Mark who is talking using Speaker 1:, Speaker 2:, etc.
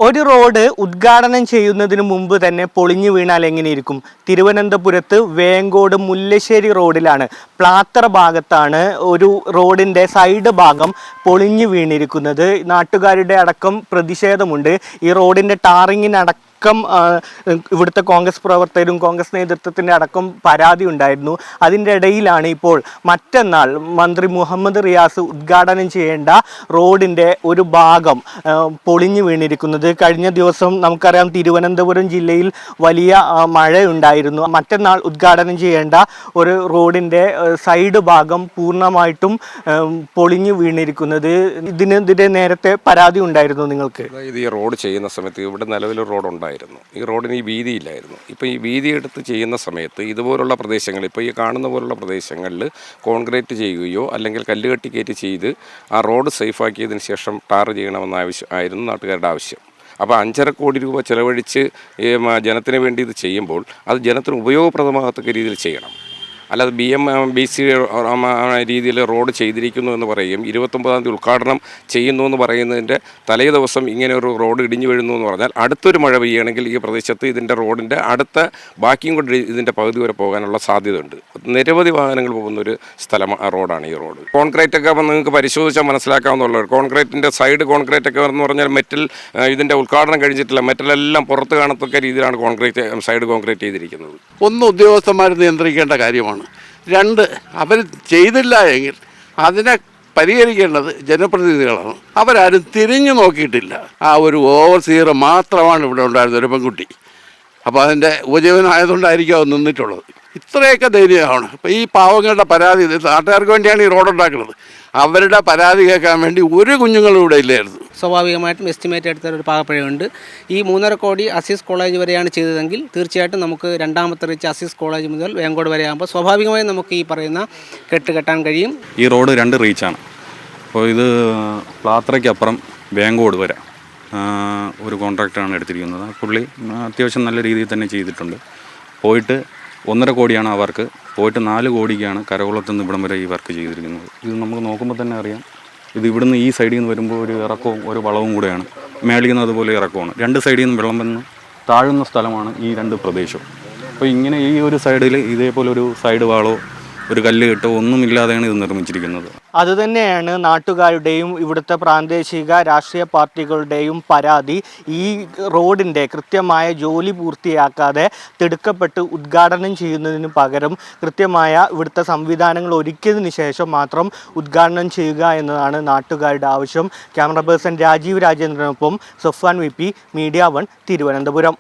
Speaker 1: ഒരു റോഡ് ഉദ്ഘാടനം ചെയ്യുന്നതിന് മുമ്പ് തന്നെ പൊളിഞ്ഞു വീണാൽ എങ്ങനെയിരിക്കും? തിരുവനന്തപുരത്ത് വേങ്കോട് മുല്ലശ്ശേരി റോഡിലാണ്, പ്ലാത്തറ ഭാഗത്താണ് ഒരു റോഡിൻ്റെ സൈഡ് ഭാഗം പൊളിഞ്ഞു വീണിരിക്കുന്നത്. നാട്ടുകാരുടെ അടക്കം പ്രതിഷേധമുണ്ട്. ഈ റോഡിൻ്റെ ടാറിങ്ങിനടക്കം ഇവിടുത്തെ കോൺഗ്രസ് പ്രവർത്തകരും കോൺഗ്രസ് നേതൃത്വത്തിൻ്റെ അടക്കം പരാതി ഉണ്ടായിരുന്നു. അതിൻ്റെ ഇടയിലാണ് ഇപ്പോൾ മറ്റന്നാൾ മന്ത്രി മുഹമ്മദ് റിയാസ് ഉദ്ഘാടനം ചെയ്യേണ്ട റോഡിൻ്റെ ഒരു ഭാഗം പൊളിഞ്ഞു വീണിരിക്കുന്നത്. കഴിഞ്ഞ ദിവസം നമുക്കറിയാം തിരുവനന്തപുരം ജില്ലയിൽ വലിയ മഴയുണ്ടായിരുന്നു. മറ്റന്നാൾ ഉദ്ഘാടനം ചെയ്യേണ്ട ഒരു റോഡിൻ്റെ സൈഡ് ഭാഗം പൂർണ്ണമായിട്ടും പൊളിഞ്ഞു വീണിരിക്കുന്നത്. ഇതിനെതിരെ നേരത്തെ പരാതി ഉണ്ടായിരുന്നു നിങ്ങൾക്ക്?
Speaker 2: ഈ റോഡ് ചെയ്യുന്ന സമയത്ത് ഇവിടെ നിലവിലൊരു റോഡുണ്ടായിരുന്നു. ഈ റോഡിന് ഈ വീതിയില്ലായിരുന്നു. ഇപ്പോൾ ഈ വീതി എടുത്ത് ചെയ്യുന്ന സമയത്ത് ഇതുപോലുള്ള പ്രദേശങ്ങൾ, ഇപ്പോൾ ഈ കാണുന്ന പോലുള്ള പ്രദേശങ്ങളിൽ കോൺക്രീറ്റ് ചെയ്യുകയോ അല്ലെങ്കിൽ കല്ലുകെട്ടി കയറ്റി ചെയ്ത് ആ റോഡ് സേഫാക്കിയതിന് ശേഷം ടാർ ചെയ്യണമെന്ന ആയിരുന്നു നാട്ടുകാരുടെ ആവശ്യം. അപ്പോൾ 5.5 കോടി രൂപ ചിലവഴിച്ച് ജനത്തിന് വേണ്ടി ഇത് ചെയ്യുമ്പോൾ അത് ജനത്തിന് ഉപയോഗപ്രദമാകത്തക്ക രീതിയിൽ ചെയ്യണം. അല്ലാതെ BMBC രീതിയിൽ റോഡ് ചെയ്തിരിക്കുന്നു എന്ന് പറയും, 29-ാം തീയതി ഉദ്ഘാടനം ചെയ്യുന്നു എന്ന് പറയുന്നതിൻ്റെ തലേ ദിവസം ഇങ്ങനെ ഒരു റോഡ് ഇടിഞ്ഞു വീഴുന്നു എന്ന് പറഞ്ഞാൽ അടുത്തൊരു മഴ പെയ്യുകയാണെങ്കിൽ ഈ പ്രദേശത്ത് ഇതിൻ്റെ റോഡിൻ്റെ അടുത്ത ബാക്കിയും കൊണ്ട് ഇതിൻ്റെ പകുതി വരെ പോകാനുള്ള സാധ്യതയുണ്ട്. നിരവധി വാഹനങ്ങൾ പോകുന്നൊരു റോഡാണ് ഈ റോഡ്. കോൺക്രീറ്റൊക്കെ നിങ്ങൾക്ക് പരിശോധിച്ചാൽ മനസ്സിലാക്കാവുന്നുള്ളൂ. കോൺക്രീറ്റിൻ്റെ സൈഡ് കോൺക്രീറ്റൊക്കെ എന്ന് പറഞ്ഞാൽ മെറ്റൽ, ഇതിൻ്റെ ഉദ്ഘാടനം കഴിഞ്ഞിട്ടില്ല, മെറ്റലെല്ലാം പുറത്ത് കാണത്തക്ക രീതിയിലാണ് സൈഡ് കോൺക്രീറ്റ് ചെയ്തിരിക്കുന്നത്.
Speaker 3: ഒന്ന് ഉദ്യോഗസ്ഥന്മാർ നിയന്ത്രിക്കേണ്ട കാര്യമാണ്. 2, അവർ ചെയ്തില്ല എങ്കിൽ അതിനെ പരിഹരിക്കേണ്ടത് ജനപ്രതിനിധികളാണ്. അവരാരും തിരിഞ്ഞു നോക്കിയിട്ടില്ല. ആ ഒരു ഓവർസീർ മാത്രമാണ് ഇവിടെ ഉണ്ടായിരുന്നത്, ഒരു പെൺകുട്ടി. അപ്പോൾ അതിൻ്റെ ഉപജീവനമായതുകൊണ്ടായിരിക്കും നിന്നിട്ടുള്ളത്. ഇത്രയൊക്കെ ധൈര്യമാണ്. ഇപ്പോൾ ഈ പാവങ്ങളുടെ പരാതി, നാട്ടുകാർക്ക് വേണ്ടിയാണ് ഈ റോഡുണ്ടാക്കുന്നത്, അവരുടെ പരാതി കേൾക്കാൻ വേണ്ടി ഒരു കുഞ്ഞുങ്ങളും ഇവിടെ ഇല്ലായിരുന്നു.
Speaker 4: സ്വാഭാവികമായിട്ടും എസ്റ്റിമേറ്റ് എടുത്ത ഒരു പാകപ്പിഴയുണ്ട്. ഈ 3.5 കോടി അസീസ് കോളേജ് വരെയാണ് ചെയ്തതെങ്കിൽ തീർച്ചയായിട്ടും നമുക്ക് രണ്ടാമത്തെ റീച്ച് അസീസ് കോളേജ് മുതൽ വേങ്കോട് വരെ ആകുമ്പോൾ സ്വാഭാവികമായും നമുക്ക് ഈ പറയുന്ന കെട്ടാൻ കഴിയും.
Speaker 5: ഈ റോഡ് 2 റീച്ചാണ്. അപ്പോൾ ഇത് പ്ലാത്രയ്ക്കപ്പുറം വേങ്കോട് വരെ ഒരു കോൺട്രാക്ടറാണ് എടുത്തിരിക്കുന്നത്. പുള്ളി അത്യാവശ്യം നല്ല രീതിയിൽ തന്നെ ചെയ്തിട്ടുണ്ട്. പോയിട്ട് 1.5 കോടിയാണ് ആ വർക്ക്, പോയിട്ട് 4 കോടിക്കാണ് കരകുളത്ത് നിന്ന് ഇവിടം വരെ ഈ വർക്ക് ചെയ്തിരിക്കുന്നത്. ഇത് നമുക്ക് നോക്കുമ്പോൾ തന്നെ അറിയാം. ഇത് ഇവിടുന്ന് ഈ സൈഡിൽ നിന്ന് വരുമ്പോൾ ഒരു ഇറക്കവും ഒരു വളവും കൂടെയാണ്, മേളിൽ നിന്ന് അതുപോലെ ഇറക്കമാണ്. 2 സൈഡിൽ നിന്ന് വെള്ളം വന്ന് താഴുന്ന സ്ഥലമാണ് ഈ 2 പ്രദേശവും. അപ്പോൾ ഇങ്ങനെ ഈ ഒരു സൈഡിൽ ഇതേപോലെ ഒരു സൈഡ് വാളോ ഒരു കല്ല് കെട്ടോ ഒന്നുമില്ലാതെയാണ് ഇത് നിർമ്മിച്ചിരിക്കുന്നത്.
Speaker 1: അതുതന്നെയാണ് നാട്ടുകാരുടെയും ഇവിടുത്തെ പ്രാദേശിക രാഷ്ട്രീയ പാർട്ടികളുടെയും പരാതി. ഈ റോഡിൻ്റെ കൃത്യമായ ജോലി പൂർത്തിയാക്കാതെ തിടുക്കപ്പെട്ട് ഉദ്ഘാടനം ചെയ്യുന്നതിന് പകരം കൃത്യമായ ഇവിടുത്തെ സംവിധാനങ്ങൾ ഒരുക്കിയതിന് ശേഷം മാത്രം ഉദ്ഘാടനം ചെയ്യുക എന്നതാണ് നാട്ടുകാരുടെ ആവശ്യം. ക്യാമറ പേഴ്സൺ രാജീവ് രാജേന്ദ്രനൊപ്പം സഫ്വാൻ VP, മീഡിയ 1, തിരുവനന്തപുരം.